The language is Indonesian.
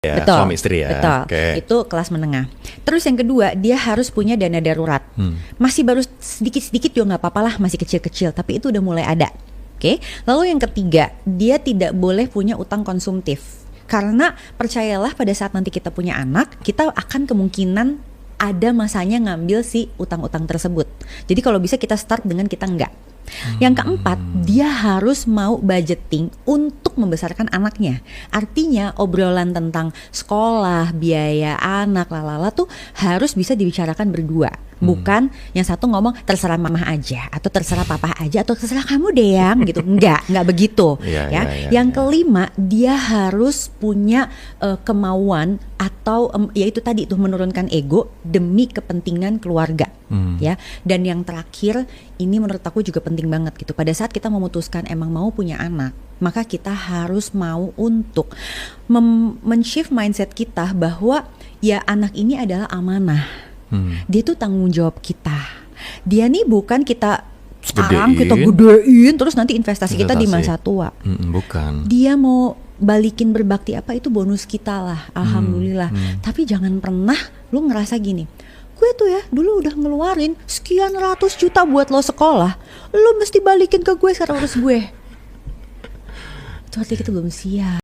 Ya, Betul, suami istri ya. betul. Oke. Itu kelas menengah. Terus yang kedua, dia harus punya dana darurat. Masih baru sedikit-sedikit juga nggak apa-apa lah, masih kecil-kecil, tapi itu udah mulai ada. Oke. Lalu yang ketiga, dia tidak boleh punya utang konsumtif. Karena percayalah pada saat nanti kita punya anak, kita akan kemungkinan ada masanya ngambil si utang-utang tersebut. Jadi kalau bisa kita start dengan kita enggak. Yang keempat, dia harus mau budgeting untuk membesarkan anaknya. Artinya obrolan tentang sekolah, biaya anak, lalala tuh harus bisa dibicarakan berdua. Bukan yang satu ngomong terserah mama aja, atau terserah papa aja, atau terserah kamu deh yang gitu. Enggak begitu. Yang kelima, dia harus punya kemauan atau yaitu tadi tuh menurunkan ego demi kepentingan keluarga. Ya. Dan yang terakhir, ini menurut aku juga penting banget gitu. Pada saat kita memutuskan emang mau punya anak, maka kita harus mau untuk men-shift mindset kita bahwa ya anak ini adalah amanah. Dia tuh tanggung jawab kita. Dia nih bukan kita sekarang kita gedein terus nanti investasi kita di masa tua. Bukan. Dia mau balikin berbakti apa itu bonus kita lah, alhamdulillah. Tapi jangan pernah lu ngerasa gini, gue tuh ya dulu udah ngeluarin sekian ratus juta buat lo sekolah, lu mesti balikin ke gue sekarang harus gue. Itu artinya kita belum siap.